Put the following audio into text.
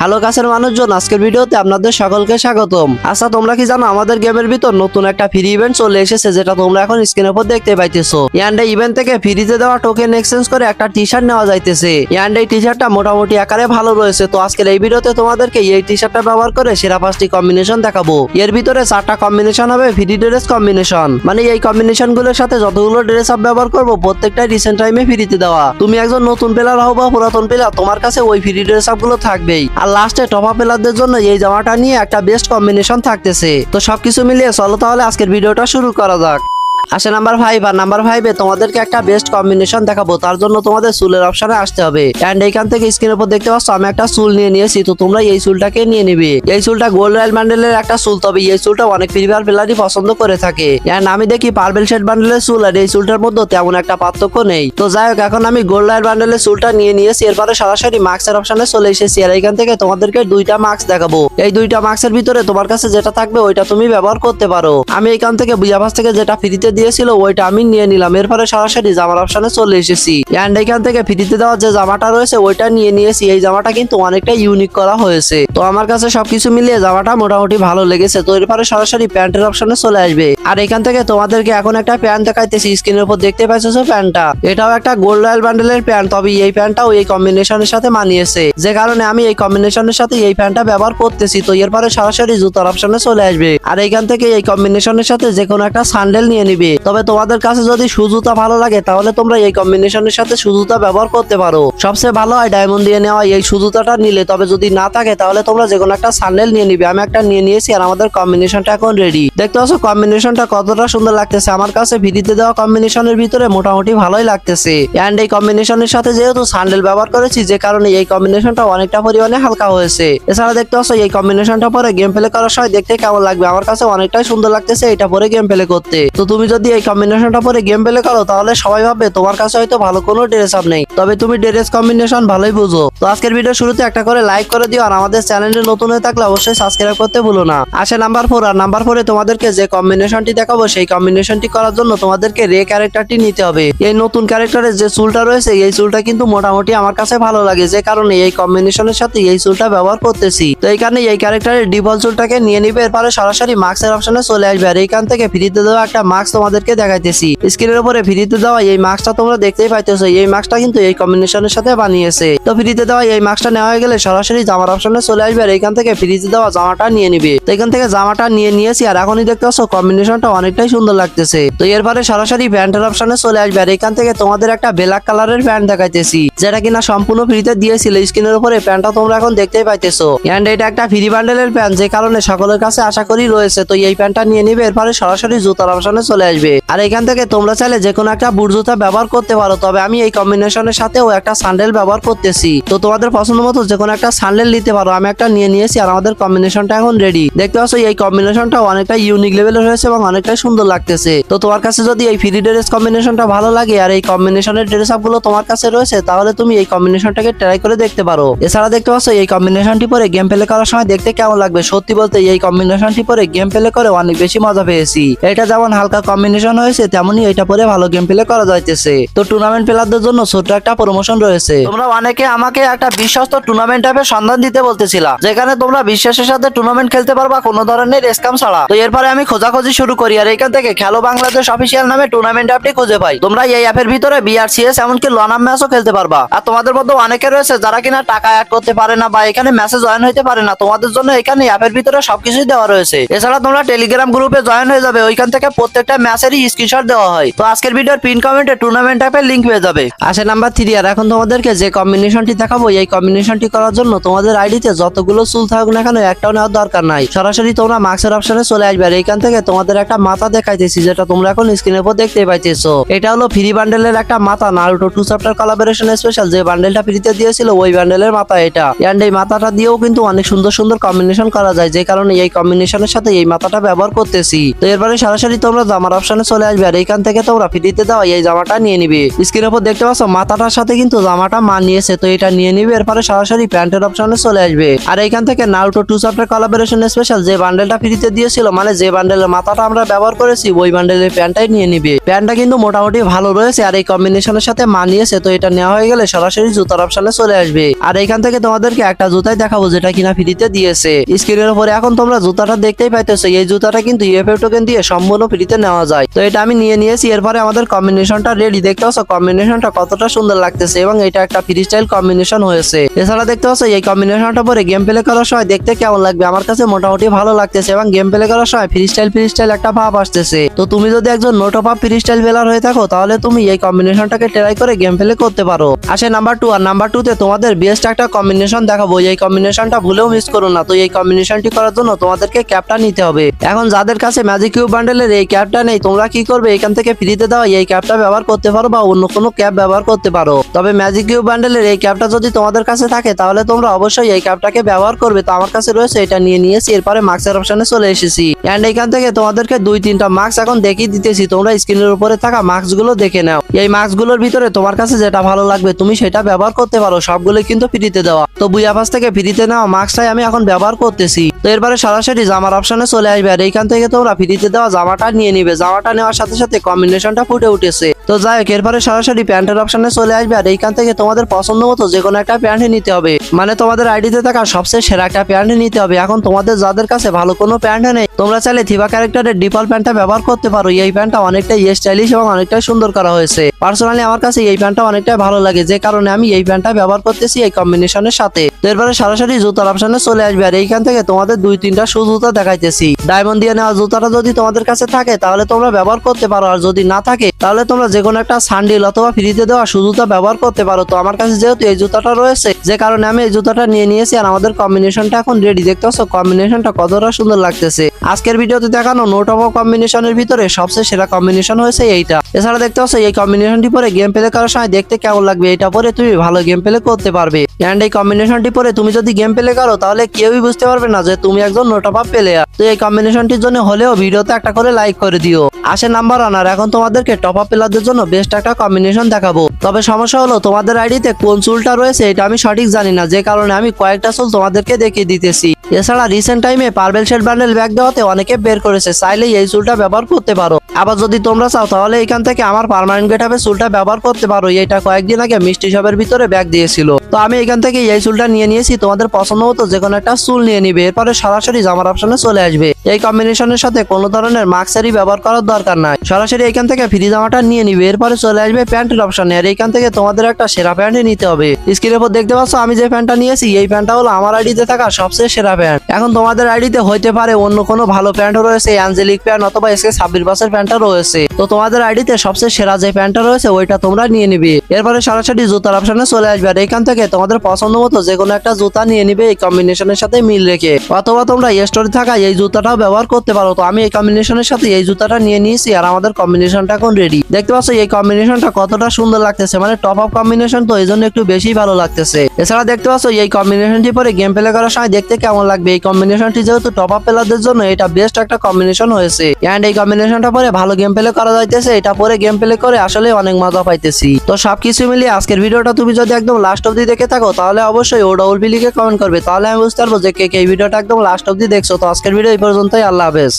Hello কাছের মানুষজন, আজকের ভিডিওতে আপনাদের সকলকে স্বাগতম। আচ্ছা, তোমরা কি জানো আমাদের গেমের ভিতর নতুন একটা ফ্রি ইভেন্ট চলে এসেছে, যেটা তোমরা এখন স্ক্রিনের উপর দেখতে পাইতেছো। এই ইভেন্ট থেকে ফ্রিতে দেওয়া টোকেন এক্সচেঞ্জ করে একটা টি শার্ট নেওয়া যাইতেছে। এই টি শার্টটা মোটামুটি আকারে ভালো রয়েছে। তো আজকের এই ভিডিওতে তোমাদেরকে এই টি শার্টটা ব্যবহার করে সেরা 5টি কম্বিনেশন দেখাবো। এর ভিতরে 4টা কম্বিনেশন হবে ফ্রি ড্রেস কম্বিনেশন, মানে এই কম্বিনেশন গুলোর সাথে যতগুলো ড্রেস আপ ব্যবহার করবো প্রত্যেকটা রিসেন্ট টাইমে ফ্রিতে দেওয়া। তুমি একজন নতুন প্লেয়ার হও বা পুরাতন প্লেয়ার, তোমার কাছে ওই ফ্রি ড্রেস আপ গুলো থাকবেই। আর লাস্টে টপ আপ প্লেয়ারদের জন্য এই জামাটা নিয়ে একটা বেস্ট কম্বিনেশন থাকতেছে। তো সবকিছু মিলিয়ে চলো তাহলে আজকের ভিডিওটা শুরু করা যাক। আসে নাম্বার 5, আর নাম্বার 5-এ তোমাদেরকে একটা বেস্ট কম্বিনেশন দেখাবো। তার জন্য তোমাদের চুলের অপশনে আসতে হবে। এন্ড এইখান থেকে স্ক্রিনের উপর দেখতে পাচ্ছ আমি একটা চুল নিয়ে নিয়েছি। তো তোমরা এই চুলটাকে নিয়ে নিবে। এই চুলটা গোল্ড রয়্যাল বান্ডেলের একটা চুল, তবে এই চুলটা অনেক প্রিমিয়ার প্লেয়ারই পছন্দ করে থাকে। এন্ড আমি দেখি পার্পল শেড বান্ডেলের চুল আর এই চুলটার মধ্যে তেমন একটা পার্থক্য নেই। তো যাই হোক, এখন আমি গোল্ড রয়্যাল বান্ডেলের চুলটা নিয়ে নিয়েছি। এরপরে সরাসরি মাস্কের অপশনে চলে এসেছি। আর এইখান থেকে তোমাদেরকে 2টা মাস্ক দেখাবো। এই 2টা মাস্কের ভিতরে তোমার কাছে যেটা থাকবে ওইটা তুমি ব্যবহার করতে পারো। আমি এইখান থেকে বুঝাভাস থেকে যেটা ফ্রিতে দিয়েছিল ওইটা আমি নিয়ে নিলাম। এরপরে সরাসরি জামার অপশনে চলে এসেছি। এন্ড এখান থেকে ফ্রিতে দেওয়া যে জামাটা রয়েছে ওইটা নিয়ে নিয়েছি। এই জামাটা কিন্তু অনেকটা ইউনিক করা হয়েছে। তো আমার কাছে সবকিছু মিলিয়ে জামাটা মোটামুটি ভালো লেগেছে। তো এরপরে সরাসরি প্যান্টের অপশনে চলে আসবে। আর এখান থেকে তোমাদেরকে এখন একটা প্যান্ট দেখাইতেছি। স্ক্রিনের উপর দেখতে পাচ্ছ প্যান্টটা, এটাও একটা গোল্ড রয়্যাল বান্ডেলের প্যান্ট, তবে এই প্যান্টটাও এই কম্বিনেশনের সাথে মানিয়েছে, যে কারণে আমি এই কম্বিনেশনের সাথে এই প্যান্টটা ব্যবহার করতেছি। তো এরপরে সরাসরি জুতার অপশনে চলে আসবে। আর এখান থেকে এই কম্বিনেশনের সাথে যে কোনো একটা স্যান্ডেল নিয়ে নিবে। তবে তোমাদের কাছে যদি সুজুতা ভালো লাগে তাহলে তোমরা এই কম্বিনেশনের সাথে সুজুতা ব্যবহার করতে পারো। সবচেয়ে ভালো হয় ডায়মন্ড দিয়ে নেওয়া এই সুজুতাটা নিলে। তবে যদি না থাকে তাহলে তোমরা যে কোনো একটা স্যান্ডেল নিয়ে নিবে। আমি একটা নিয়ে নিয়েছি আর আমাদের কম্বিনেশনটা এখন রেডি। দেখতে পাচ্ছ কম্বিনেশনটা কতটা সুন্দর লাগতেছে। আমার কাছে ফ্রিতে দেওয়া কম্বিনেশনের ভিতরে মোটামুটি ভালোই লাগতেছে। এন্ড এই কম্বিনেশনের সাথে যেহেতু স্যান্ডেল ব্যবহার করেছি, যে কারণে এই কম্বিনেশনটা অনেকটা পরিমাণে হালকা হয়েছে। এছাড়া দেখতে পাচ্ছ এই কম্বিনেশনটা পরে গেম প্লে করার সময় দেখতে কেমন লাগবে। আমার কাছে অনেকটাই সুন্দর লাগতেছে এটা পরে গেম প্লে করতে। তো তুমি যদি এই কম্বিনেশনটা পরে গেম প্লে করো তাহলে সবাই ভাববে তোমার কাছে হয়তো ভালো কোনো ড্রেস আপ নেই, তবে তুমি ড্রেস কম্বিনেশন ভালোই বুঝো। তো আজকের ভিডিও শুরুতে একটা করে লাইক করে দিও, আর আমাদের চ্যানেলে নতুন হয়ে থাকলে অবশ্যই সাবস্ক্রাইব করতে ভুলো না। আসে নাম্বার 4, আর নাম্বার 4-এ তোমাদেরকে যে কম্বিনেশনটি দেখাবো সেই কম্বিনেশনটি করার জন্য তোমাদেরকে রে ক্যারেক্টারটি নিতে হবে। এই নতুন ক্যারেক্টারের যে চুলটা রয়েছে এই চুলটা কিন্তু মোটামুটি আমার কাছে ভালো লাগে, যে কারণে এই কম্বিনেশনের সাথে এই চুলটা ব্যবহার করতেছি। তো এই কারণে এই ক্যারেক্টারের ডিফল্ট চুলটাকে নিয়ে নিবে। এরপরে সরাসরি মাস্কের অপশনে চলে আসবে। আর এইখান থেকে ফ্রিতে দেওয়া একটা মাস্ক তোমাদেরকে দেখাইতেছি। স্ক্রিনের উপরে ফ্রিতে দেওয়া এই মাস্কটা তোমরা দেখতেই পাইতেছো। এই মাস্কটা কিন্তু এই কম্বিনেশনের সাথে বানিয়েছে। তো ফ্রিতে দেওয়া এই মাস্কটা নেওয়া হয়ে গেলে সরাসরি জামার অপশনে চলে আসবে। আর এইখান থেকে ফ্রিতে দেওয়া জামাটা নিয়ে নিবে। তো এখান থেকে জামাটা নিয়ে নিয়েছি আর এখনই দেখতে পাচ্ছ কম্বিনেশনটা অনেকটাই সুন্দর লাগতেছে। তো এরপরে সরাসরি প্যান্টের অপশনে চলে আসবে। আর এখান থেকে তোমাদের একটা ব্ল্যাক কালারের প্যান্ট দেখাইতেছি, যেটা কিনা সম্পূর্ণ ফ্রিতে দিয়েছিল। স্ক্রিনের উপরে প্যান্টটা তোমরা এখন দেখতেই পাইতেছো। এন্ড এটা একটা ফ্রি বান্ডেলের প্যান্ট, যে কারণে সকলের কাছে আশা করি রয়েছে। তো এই প্যান্টটা নিয়ে নিবে। এরপরে সরাসরি জুতার অপশনে চলে আসবে। আর এখান থেকে তোমরা চাইলে যে কোনো একটা বুট জুতা ব্যবহার করতে পারো, তবে আমি এই কম্বিনেশনের সাথেও একটা স্যান্ডেল ব্যবহার করতেছি। তো তোমাদের পছন্দ মতো যে কোনো একটা স্যান্ডেল নিতে পারো। আমি একটা নিয়ে নিয়েছি আর আমাদের কম্বিনেশনটা এখন রেডি। দেখতে পাচ্ছ এই কম্বিনেশনটা অনেকটা ইউনিক লেভেলের হয়েছে এবং অনেকটাই সুন্দর লাগতেছে। তো তোমার কাছে যদি এই ফ্রি ড্রেস কম্বিনেশনটা ভালো লাগে আর এই কম্বিনেশনের ড্রেস আপ গুলো তোমার কাছে রয়েছে, তাহলে তুমি এই কম্বিনেশনটাকে ট্রাই করে দেখতে পারো। এছাড়া দেখতে পাচ্ছ এই কম্বিনেশনটি পরে গেম প্লে করার সময় দেখতে কেমন লাগবে। সত্যি বলতে এই কম্বিনেশনটি পরে গেম প্লে করে অনেক বেশি মজা পেয়েছি। এটা যেমন হালকা কম্বিনেশন হয়েছে, তেমনি এটা পরে ভালো গেম প্লে করা যাইতেছে। তো টুর্নামেন্ট প্লেয়ারদের জন্য ছোট একটা প্রমোশন রয়েছে। তোমরা অনেকে আমাকে একটা বিশ্বস্ত টুর্নামেন্ট অ্যাপের সন্ধান দিতে বলতেছিলা, যেখানে তোমরা বিশ্বাসের সাথে টুর্নামেন্ট খেলতে পারবা কোনো ধরনের স্ক্যাম ছাড়া। তো এরপরে আমি খোঁজাখুঁজি শুরু করি আর এখান থেকে খেলো বাংলাদেশ অফিসিয়াল নামে টুর্নামেন্ট অ্যাপটি খুঁজে পাই। তোমরা এই অ্যাপের ভিতরে বিআরসিএস এমনকি লনাম ম্যাচও খেলতে পারবা। আর তোমাদের মধ্যে অনেকে রয়েছে যারা কিনা টাকা অ্যাড করতে পারে না বা এখানে ম্যাচে জয়েন হইতে পারে না, তোমাদের জন্য এখানে অ্যাপের ভিতরে সবকিছুই দেওয়া রয়েছে। এছাড়া তোমরা টেলিগ্রাম গ্রুপে জয়েন হয়ে যাবে। ওইখান থেকে প্রত্যেকটা ম্যাচেরই স্ক্রিনশট দেওয়া হয়। তো আজকের ভিডিওর পিন কমেন্টে টুর্নামেন্ট অ্যাপের লিংক পেয়ে যাবে। আসে নাম্বার 3, আর এখন তোমাদেরকে যে কম্বিনেশনটি দেখাবো এই কম্বিনেশনটি করার জন্য তোমাদের আইডিতে যতগুলো চুল থাকুক না কেন একটাও নেওয়ার দরকার নাই। সরাসরি তোমরা মাস্কের অপশনে চলে আসবে। আর এইখান থেকে তোমাদের একটা মাথা দেখাইতেছি, যেটা তোমরা এখন স্ক্রিনের উপর দেখতে পাইতেছো। এটা হলো ফ্রি বান্ডেলের একটা মাথা, নারুটো 2 চ্যাপ্টার কোলাবোরেশন স্পেশাল যে বান্ডেলটা ফ্রিতে দিয়েছিল ওই বান্ডেলের মাথা এটা। এন্ড এই মাথাটা দিয়েও কিন্তু অনেক সুন্দর সুন্দর কম্বিনেশন করা যায়, যে কারণে এই কম্বিনেশনের সাথে এই মাথাটা ব্যবহার করতেছি। তো এরপরে সরাসরি তোমরা জামার অপশনে চলে আসবে আর এইখান থেকে তোমরা ফ্রিতে দেওয়া এই জামাটা নিয়ে নিবে। স্ক্রিনের উপর দেখতে পাচ্ছ মাথাটার সাথে কিন্তু জামাটা মানিয়েছে, তো এটা নিয়ে নিবে। এরপরে সরাসরি প্যান্টের অপশনে চলে আসবে আর এইখান থেকে নারুটো 2 চ্যাপ্টার কোলাবোরেশন স্পেশাল যে বান্ডেলটা ফ্রিতে দিয়েছিল, মানে যে বান্ডেলের মাথাটা আমরা ব্যবহার করেছি ওই বান্ডেলের প্যান্টটাই নিয়ে নিবে। প্যান্টটা কিন্তু মোটামুটি ভালো রয়েছে আর এই কম্বিনেশনের সাথে মানিয়েছে, তো এটা নেওয়া হয়ে গেলে সরাসরি জুতার অপশনে চলে আসবে আর এইখান থেকে তোমাদেরকে একটা জুতাই দেখাবো যেটা কিনা ফ্রিতে দিয়েছে। স্ক্রিনের উপরে এখন তোমরা জুতাটা দেখতেই পাইতেছো, এই জুতাটা কিন্তু ইএফএফ টোকেন দিয়ে সম্পূর্ণ ফ্রিতে নেওয়া যায়। তো এটা আমি নিয়ে নিয়েছি। এরপরে আমাদের কম্বিনেশনটা রেডি, দেখতে পাচ্ছ কম্বিনেশনটা কতটা সুন্দর লাগতেছে এবং এটা একটা ফ্রি স্টাইল কম্বিনেশন হয়েছে। এছাড়া দেখতে পাচ্ছ এই কম্বিনেশনটা পরে গেম প্লে করার সময় দেখতে কেমন লাগবে, আমার কাছে মোটামুটি ভালো লাগতেছে এবং গেম প্লে করার সময় ফ্রি স্টাইল একটা ভাব আসতেছে। তো তুমি যদি একজন note of free style player হয়ে থাকো তাহলে তুমি এই কম্বিনেশনটাকে ট্রাই করে গেম প্লে করতে পারো। আসে নাম্বার 2, আর নাম্বার 2 তে তোমাদের বেস্ট একটা কম্বিনেশন দেখাবো, এই কম্বিনেশনটা ভুলেও মিস করো না। তো এই কম্বিনেশনটি করার জন্য তোমাদেরকে ক্যাপটা নিতে হবে। এখন যাদের কাছে ম্যাজিক কিউব বান্ডেলের এই ক্যাপটা নেই তোমরা কি করবে, এখান থেকে ফ্রিতে দেওয়া এই ক্যাপটা ব্যবহার করতে পারো বা অন্য কোনো ক্যাপ ব্যবহার করতে পারো। তবে ম্যাজিক কিউব বান্ডেলের এই ক্যাপটা যদি তোমাদের কাছে থাকে তাহলে তোমরা অবশ্যই এই ক্যাপটাকে ব্যবহার করবে। তো আমার কাছে রয়েছে, এটা নিয়ে নিয়েছি। এরপরে মাস্কের অপশনে চলে এসেছি এন্ড এখান থেকে তোমাদেরকে 2-3টা মাস্ক এখন দেখিয়ে দিতেছি, তোমরা স্ক্রিনের উপরে থাকা মাস্ক গুলো দেখে নাও। এই মাস্ক গুলোর ভিতরে তোমার কাছে যেটা ভালো লাগবে তুমি সেটা ব্যবহার করতে পারো, সবগুলো কিন্তু ফ্রিতে দেওয়া। তো বুয়াপাস থেকে ফ্রিতে নেওয়া মাস্কটাই আমি এখন ব্যবহার করতেছি। তো এরপরে সরাসরি জামার অপশনে চলে আসবে আর এইখান থেকে তোমরা ফ্রিতে দেওয়া জামাটা নিয়ে নিবে। জামাটা নেওয়ার সাথে সাথে কম্বিনেশনটা ফুটে উঠেছে। তো যাই হোক, এরপরে সরাসরি প্যান্টের অপশনে চলে আসবে আর এইখান থেকে তোমাদের পছন্দ মতো যে কোনো একটা প্যান্ট নিতে হবে, মানে তোমাদের আইডিতে থাকা সবচেয়ে সেরা একটা প্যান্ট নিতে হবে। এখন তোমাদের যাদের কাছে ভালো কোনো প্যান্ট নেই তোমরা চাইলে থিবা ক্যারেক্টারের ডিফল্ট প্যান্টটা ব্যবহার করতে পারো। এই প্যান্টটা অনেকটাই স্টাইলিশ এবং অনেকটাই সুন্দর করা হয়েছে। পার্সোনালি আমার কাছে এই প্যান্টটা অনেকটাই ভালো লাগে, যে কারণে আমি এই প্যান্টটা ব্যবহার করতেছি এই কম্বিনেশনের সাথে। তো এরপরে সরাসরি জুতার অপশনে চলে আসবে আর এইখান থেকে তোমাদের 2-3টা শু জুতা দেখাইতেছি। ডায়মন্ড দিয়ে নেওয়া জুতাটা যদি তোমাদের কাছে থাকে তাহলে তোমরা ব্যবহার করতে পারো, আর যদি না থাকে তাহলে তোমরা যে কোনো একটা সান্ডিল অথবা ফ্রিতে দেওয়া শু জুতা ব্যবহার করতে পারো। তো আমার কাছে যেহেতু এই জুতাটা রয়েছে যে কারণে আমি এই জুতাটা নিয়ে নিয়েছি আর আমাদের কম্বিনেশনটা এখন রেডি। দেখতে পাচ্ছ কম্বিনেশনটা কতটা সুন্দর লাগতেছে। আজকের ভিডিওতে দেখানো নোট অফ কম্বিনেশনের ভিতরে সবচেয়ে সেরা কম্বিনেশন হয়েছে এইটা। এছাড়া দেখতে পাচ্ছ এই কম্বিনেশনটি পরে গেম প্লে করার সময় দেখতে কেমন লাগবে, এটা পরে তুমি ভালো গেম প্লে করতে পারবে। এন্ড এই কম্বিনেশনটি পরে তুমি যদি গেম প্লে করো তাহলে কেউই বুঝতে পারবে না যে তুমি একজন নোট অফ প্লেয়ার। তো এই কম্বিনেশনটির জন্য হলেও ভিডিওতে একটা করে লাইক করে দিও। আসে নাম্বার 1, আর এখন তোমাদেরকে টপ আপ প্লেয়ারদের জন্য বেস্ট একটা কম্বিনেশন দেখাবো। তবে সমস্যা হলো তোমাদের আইডিতে কোন চুলটা রয়েছে এটা আমি সঠিক জানি না, যে কারণে আমি কয়েকটা চুল তোমাদেরকে দেখিয়ে দিতেছি। এছাড়া রিসেন্ট টাইমে পার্পেল শেড বান্ডেল ব্যাগ দেওয়াতে অনেকে বের করেছে, চাইলে এই চুলটা ব্যবহার করতে পারো। আবার যদি তোমরা চাও তাহলে এখান থেকে আমার পার্মানেন্ট গেটআপে চুলটা ব্যবহার করতে পারো। এটা কয়েকদিন আগে মিষ্টি শপের ভিতরে ব্যাগ দিয়েছিল, তো আমি এখান থেকে এই চুলটা নিয়ে নিয়েছি। তোমাদের পছন্দ মতো যে কোনো একটা চুল নিয়ে নিবে, এরপরে সরাসরি জামার অপশনে চলে আসবে। এই কম্বিনেশনের সাথে কোনো ধরনের মাস্কেরই ব্যবহার করার দরকার নাই, সরাসরি এখান থেকে ফ্রি জামাটা নিয়ে নিবে। এরপরে চলে আসবে প্যান্টের অপশনে আর এইখান থেকে তোমাদের একটা সেরা প্যান্ট নিতে হবে। স্ক্রিনের উপর দেখতে পাচ্ছ আমি যে প্যান্টটা নিয়েছি এই প্যান্টটা হলো আমার আইডিতে থাকা সবচেয়ে সেরা প্যান্ট। এখন তোমাদের আইডিতে হইতে পারে অন্য কোনো ভালো প্যান্টও রয়েছে, অ্যাঞ্জেলিক প্যান্ট অথবা SK26 প্যান্টটা রয়েছে। তো তোমাদের আইডিতে সবচেয়ে সেরা যে প্যান্টটা রয়েছে ওইটা তোমরা নিয়ে নিবে। এরপরে সরাসরি জুতার অপশনে চলে আসবে আর এখান থেকে তোমাদের পছন্দ মতো যে কোনো একটা জুতা নিয়ে নিবে এই কম্বিনেশনের সাথে মিল রেখে, অথবা তোমরা স্টোরে থাকা এই জুতাটাও ব্যবহার করতে পারো। তো আমি এই কম্বিনেশনের সাথে এই জুতাটা নিয়ে নিয়েছি আর আমাদের কম্বিনেশনটা এখন রেডি। দেখতে পাচ্ছ এই কম্বিনেশনটা কতটা সুন্দর লাগতেছে, মানে টপ আপ কম্বিনেশন, তো এই জন্য একটু বেশি ভালো লাগতেছে। এছাড়া দেখতে পাচ্ছ এই কম্বিনেশনটি পরে গেম প্লে করার সময় দেখতে কেমন লাগবে। এই কম্বিনেশনটি যেহেতু টপ আপ প্লেয়ারদের জন্য এটা বেস্ট একটা কম্বিনেশন হয়েছে এন্ড এই কম্বিনেশনটা পরে ভালো গেম প্লে করা যাইতেছে। এটা পরে গেম প্লে করে আসলে অনেক মজা পাইতেছি। তো সবকিছু মিলিয়ে আজকের ভিডিওটা তুমি যদি একদম লাস্ট অবধি দেখে থাকো তাহলে অবশ্যই OWP লিখে কমেন্ট করবে, তাহলে আমি বুঝতে পারবো যে কে এই ভিডিওটা একদম লাস্ট অবধি দেখছো। তো আজকের ভিডিও এই পর্যন্তই, আল্লাহ হাফেজ।